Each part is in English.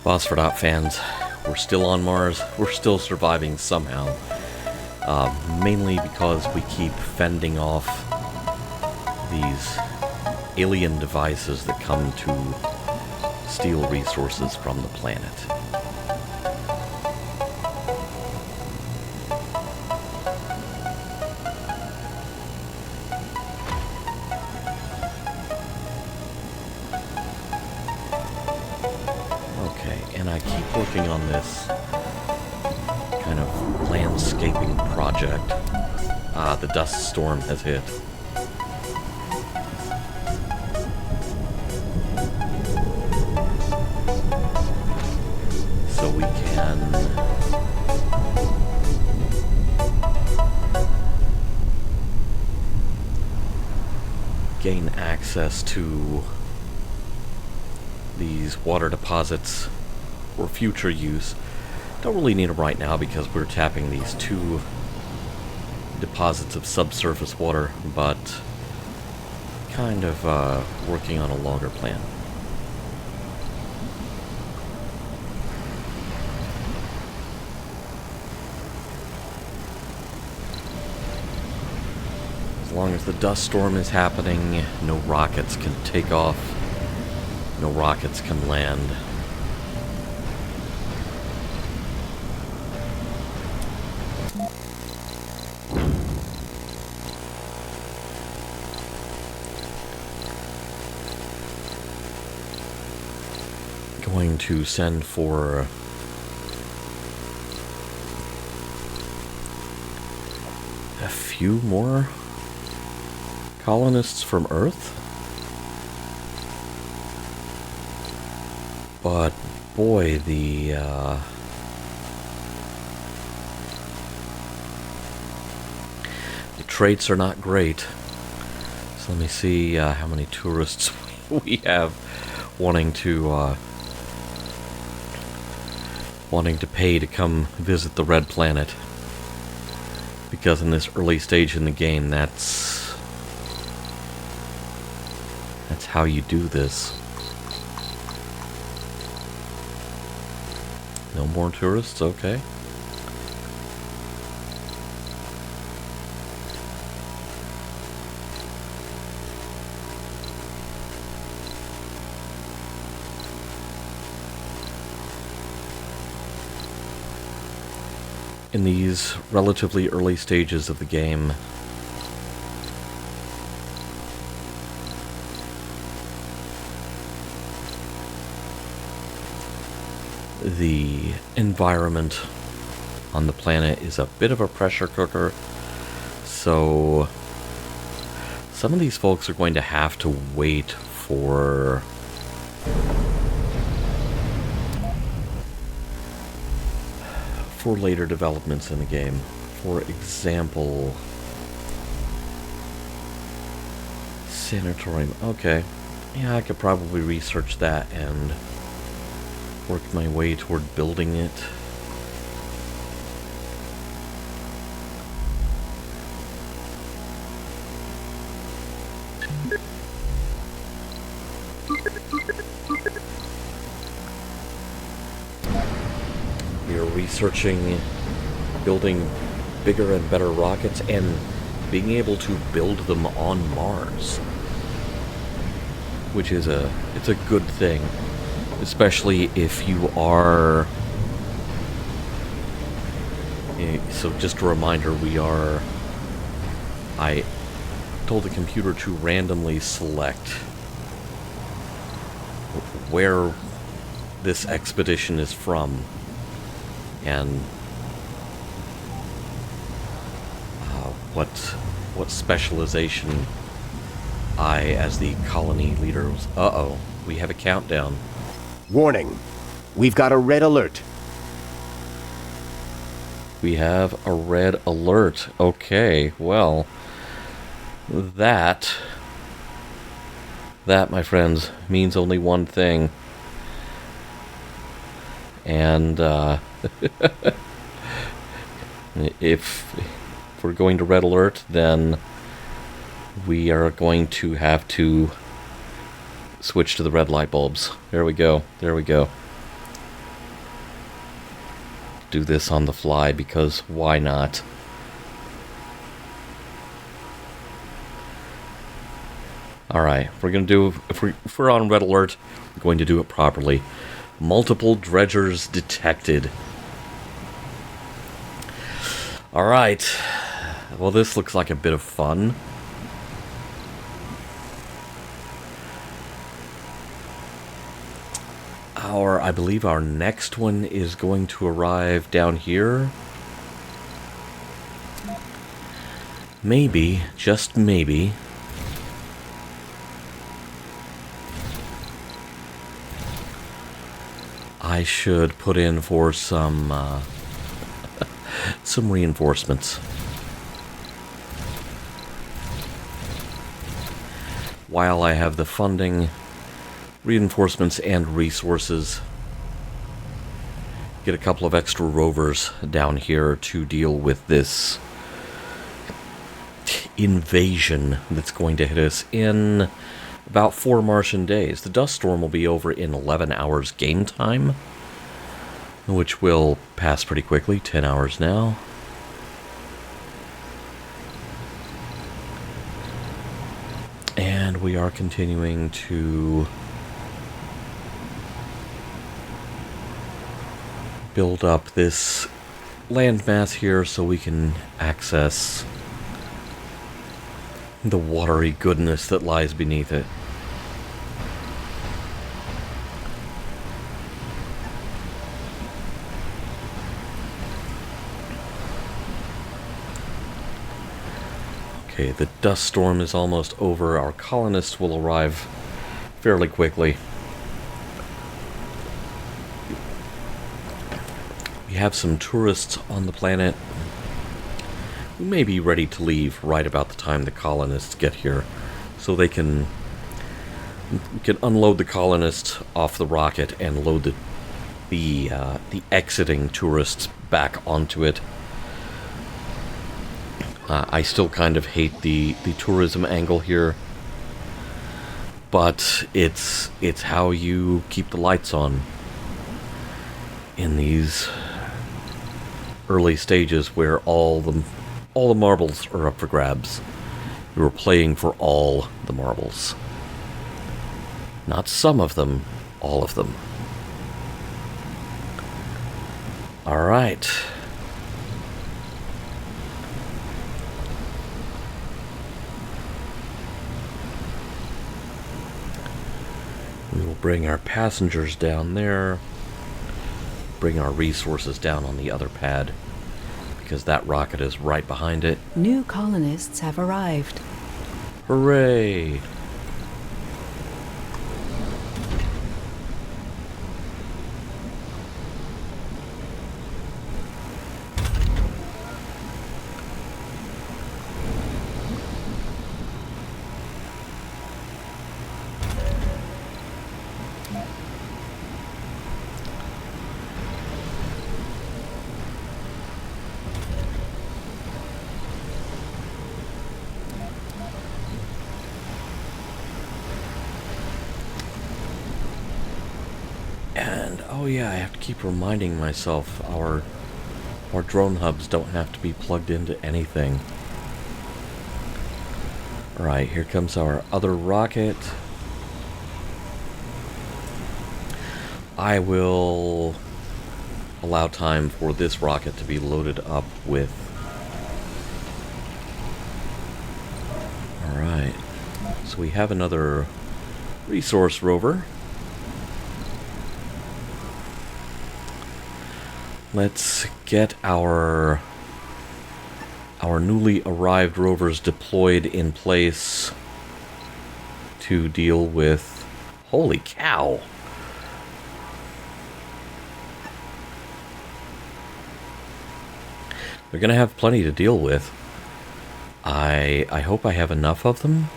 Phosphor Dot fans, we're still on Mars. We're still surviving somehow. Mainly because we keep fending off these alien devices that come to steal resources from the planet. And I keep working on this kind of landscaping project. The dust storm has hit. So we can gain access to these water deposits for future use. Don't really need them right now because we're tapping these two deposits of subsurface water, but kind of working on a longer plan. As long as the dust storm is happening, no rockets can take off, no rockets can land. Going to send for a few more colonists from Earth, but boy, the traits are not great. So let me see how many tourists we have wanting to pay to come visit the Red Planet, because in this early stage in the game, that's how you do this. No more tourists, okay. In these relatively early stages of the game, the environment on the planet is a bit of a pressure cooker, so some of these folks are going to have to wait for later developments in the game. For example, sanatorium. Okay, yeah, I could probably research that and work my way toward building it. Researching building bigger and better rockets and being able to build them on Mars, which is it's a good thing, especially if you are. So just a reminder, I told the computer to randomly select where this expedition is from, and what specialization I, as the colony leader, was. Uh-oh, we have a countdown. Warning, we've got a red alert. We have a red alert. Okay, well, that, my friends, means only one thing. And, if we're going to red alert, then we are going to have to switch to the red light bulbs. There we go. There we go. do this on the fly, because why not? Alright, we're gonna do, if we're on red alert, we're going to do it properly. Multiple dredgers detected. Alright, well, this looks like a bit of fun. I believe our next one is going to arrive down here. Maybe, just maybe. I should put in for some some reinforcements. While I have the funding, reinforcements, and resources, get a couple of extra rovers down here to deal with this invasion that's going to hit us in about 4 Martian days. The dust storm will be over in 11 hours game time, which will pass pretty quickly. 10 hours now. And we are continuing to build up this landmass here so we can access the watery goodness that lies beneath it. Okay, the dust storm is almost over. Our colonists will arrive fairly quickly. We have some tourists on the planet who may be ready to leave right about the time the colonists get here, so we can unload the colonists off the rocket and load the exiting tourists back onto it. I still kind of hate the tourism angle here, but it's how you keep the lights on in these early stages where all the marbles are up for grabs. You are playing for all the marbles. Not some of them, all of them. Alright. We will bring our passengers down there. Bring our resources down on the other pad, because that rocket is right behind it. New colonists have arrived. Hooray! And, oh yeah, I have to keep reminding myself our drone hubs don't have to be plugged into anything. Alright, here comes our other rocket. I will allow time for this rocket to be loaded up with... Alright, so we have another resource rover. Let's get our newly arrived rovers deployed in place to deal with... Holy cow! They're gonna have plenty to deal with. I hope I have enough of them.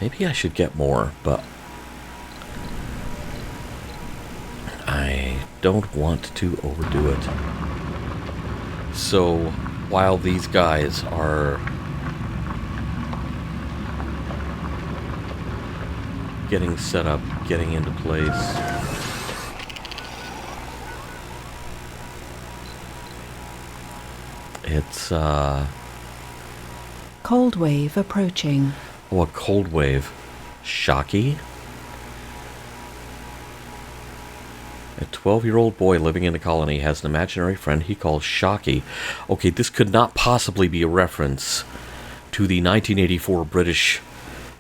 Maybe I should get more, but I don't want to overdo it. So, while these guys are getting set up, getting into place, It's, Cold wave approaching. oh, a cold wave. Shocky? A 12-year-old boy living in a colony has an imaginary friend he calls Shocky. Okay, this could not possibly be a reference to the 1984 British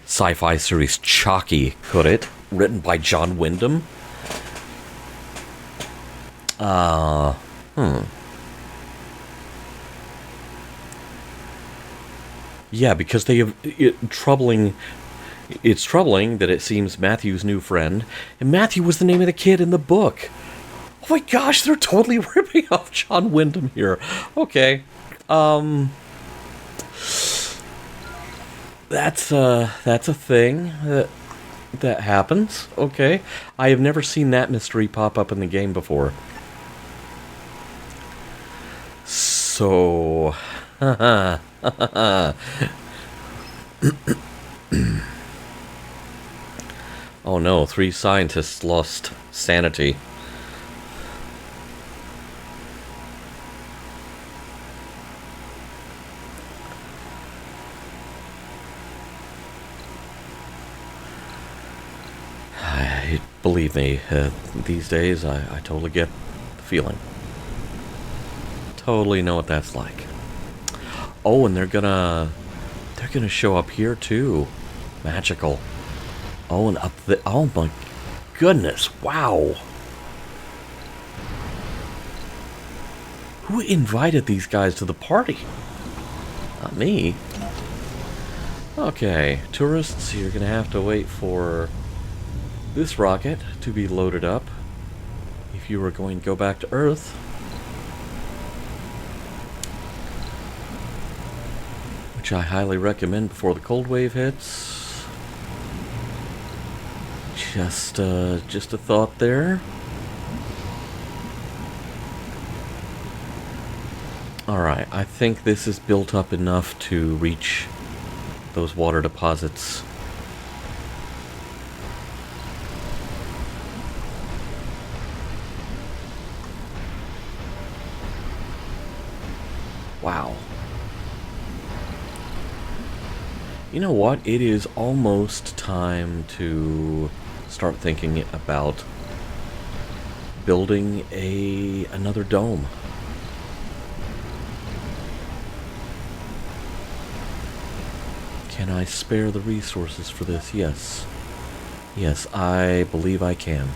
sci-fi series Chalky, could it? Written by John Wyndham? Yeah, because they have it's troubling that it seems Matthew's new friend, and Matthew was the name of the kid in the book. Oh my gosh, they're totally ripping off John Wyndham here. Okay. That's a thing that happens. Okay. I have never seen that mystery pop up in the game before. So, oh no, 3 scientists lost sanity. Believe me, these days I totally get the feeling. Totally know what that's like. Oh, and they're gonna show up here too. Magical. Oh, and up the... Oh my goodness, wow. Who invited these guys to the party? Not me. Okay, tourists, you're gonna have to wait for this rocket to be loaded up if you were going to go back to Earth. Which I highly recommend before the cold wave hits. Just a thought there. Alright, I think this is built up enough to reach those water deposits. Wow. You know what? It is almost time to start thinking about building another dome. Can I spare the resources for this? Yes. Yes, I believe I can.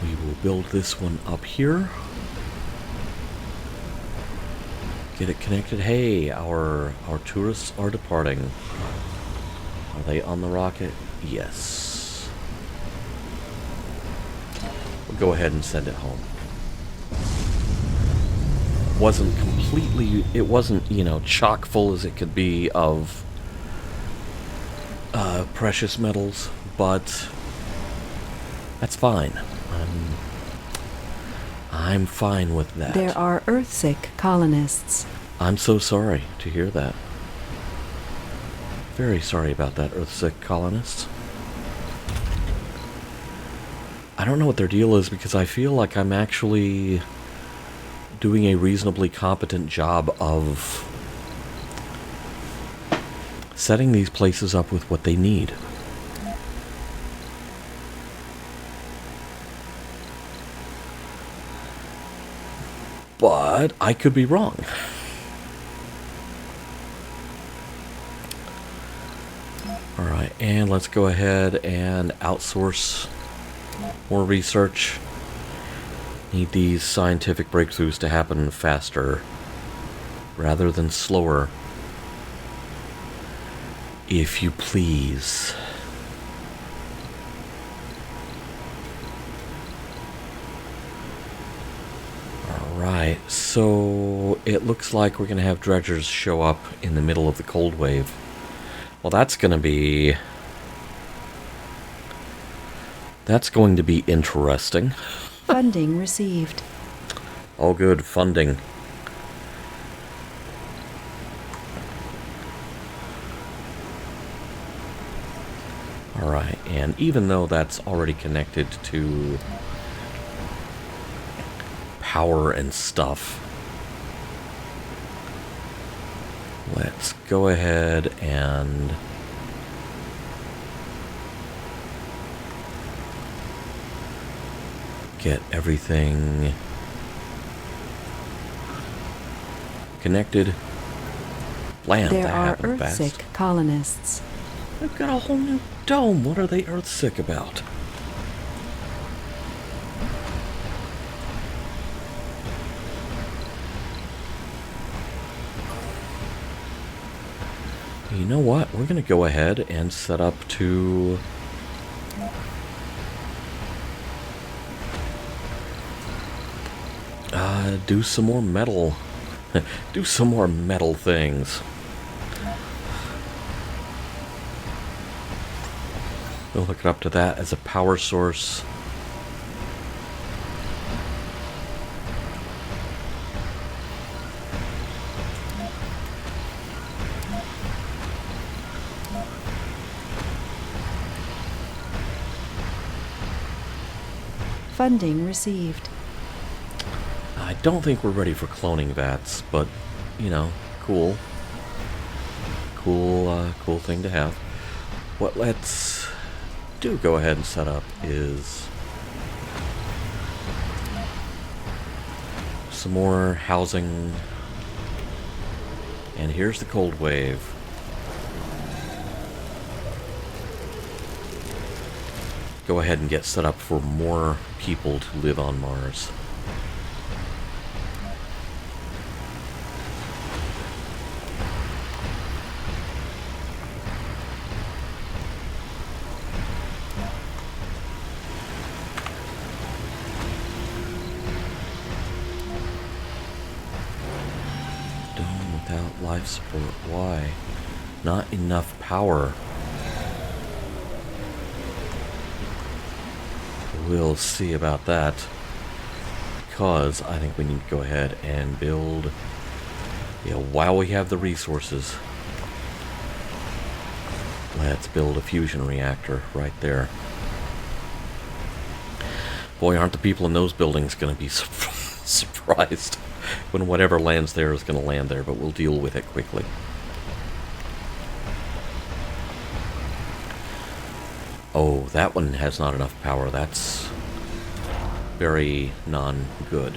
We will build this one up here. Get it connected. Hey, our tourists are departing. Are they on the rocket? Yes. We'll go ahead and send it home. It wasn't, you know, chock full as it could be of precious metals, but that's fine. I'm fine with that. There are Earthsick colonists. I'm so sorry to hear that. Very sorry about that, Earthsick colonists. I don't know what their deal is because I feel like I'm actually doing a reasonably competent job of setting these places up with what they need. But I could be wrong. Alright, and let's go ahead and outsource more research. Need these scientific breakthroughs to happen faster rather than slower. If you please. Alright, so it looks like we're going to have dredgers show up in the middle of the cold wave. Well, that's going to be interesting. Funding received. Oh, good, funding. Alright, and even though that's already connected to power and stuff, let's go ahead and get everything connected. Land, There that are happened fast. Earthsick colonists. They've got a whole new dome. What are they Earthsick about? You know what? We're going to go ahead and set up to do some more metal. Do some more metal things. We'll hook it up to that as a power source. Funding received. I don't think we're ready for cloning vats, but, you know, cool. Cool thing to have. What let's do go ahead and set up is some more housing. And here's the cold wave. Go ahead and get set up for more people to live on Mars. Dome without life support. Why? Not enough power. We'll see about that, because I think we need to go ahead and build, while we have the resources, let's build a fusion reactor right there. Boy, aren't the people in those buildings going to be surprised when whatever lands there is going to land there, but we'll deal with it quickly. Oh, that one has not enough power. That's very non-good.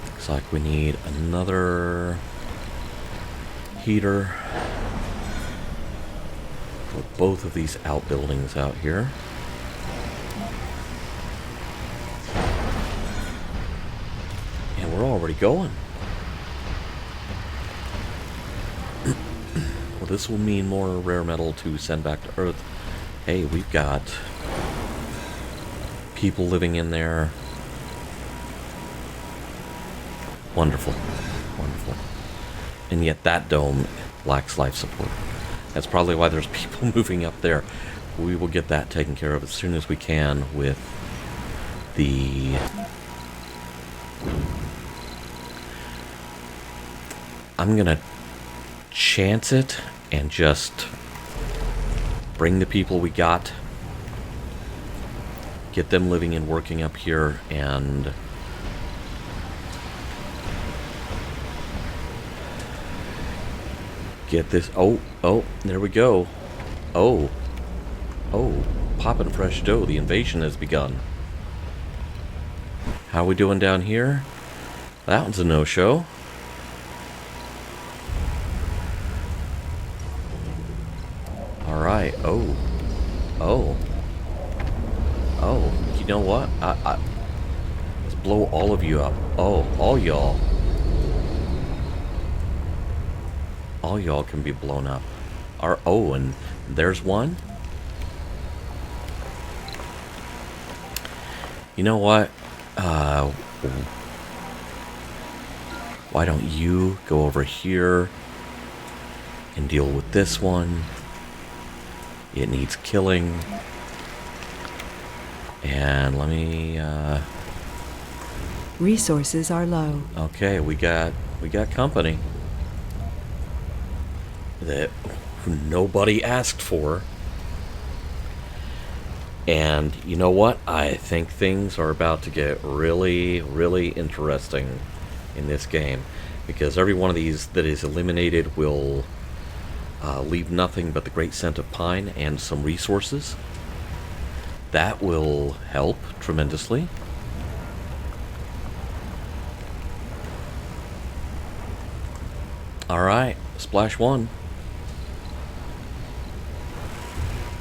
Looks like we need another heater for both of these outbuildings out here. And we're already going. Well, this will mean more rare metal to send back to Earth. Hey, we've got people living in there. Wonderful. Wonderful. And yet that dome lacks life support. That's probably why there's people moving up there. We will get that taken care of as soon as we can with the... I'm gonna chance it and just bring the people we got, get them living and working up here, and get this. Oh, there we go. Oh, poppin' fresh dough. The invasion has begun. How we doing down here? That one's a no-show. Alright, oh, you know what? Let's blow all of you up. Oh, all y'all. All y'all can be blown up. Oh, and there's one? You know what? Why don't you go over here and deal with this one? It needs killing. And let me, Resources are low. okay, we got company. that nobody asked for. And you know what? I think things are about to get really, really interesting in this game. Because every one of these that is eliminated will leave nothing but the great scent of pine and some resources. That will help tremendously. Alright, splash one.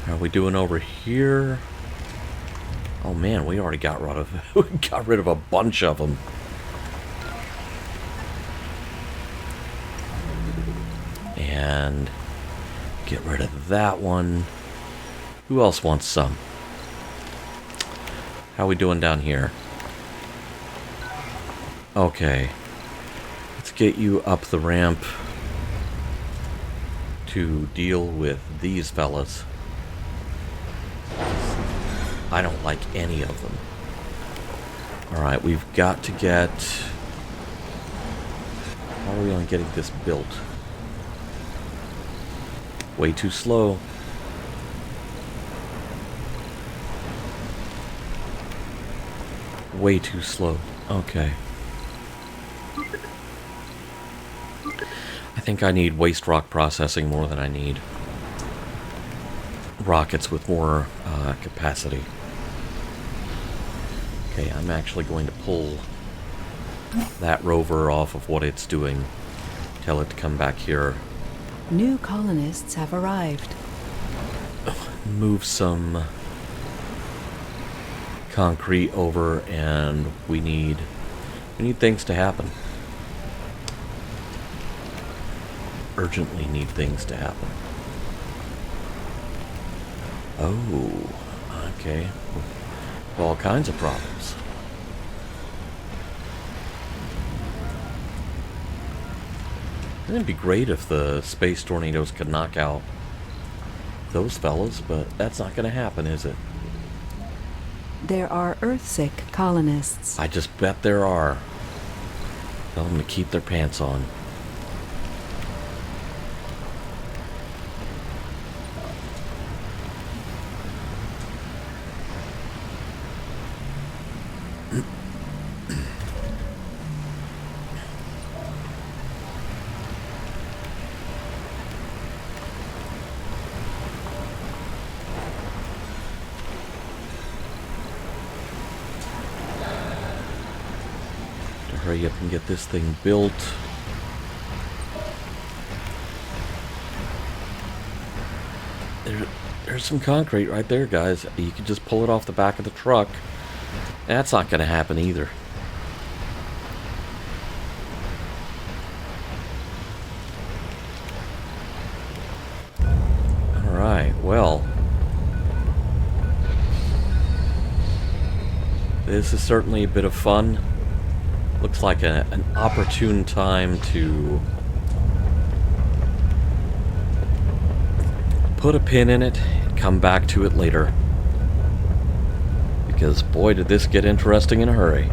How are we doing over here? Oh man, we already got rid of we got rid of a bunch of them. And get rid of that one. Who else wants some? How are we doing down here? Okay. Let's get you up the ramp to deal with these fellas. I don't like any of them. Alright, we've got to get... How are we on getting this built? Way too slow. Way too slow. Okay. I think I need waste rock processing more than I need rockets with more capacity. Okay, I'm actually going to pull that rover off of what it's doing. Tell it to come back here. New colonists have arrived. Move some concrete over, and we need things to happen. Urgently need things to happen. Oh, okay. All kinds of problems. It'd be great if the space tornadoes could knock out those fellas, but that's not going to happen, is it? There are Earthsick colonists. I just bet there are. Tell them to keep their pants on. Hurry up and get this thing built. There's some concrete right there, guys. You can just pull it off the back of the truck. That's not going to happen either. Alright, well. This is certainly a bit of fun. Looks like an opportune time to put a pin in it and come back to it later. Because boy, did this get interesting in a hurry.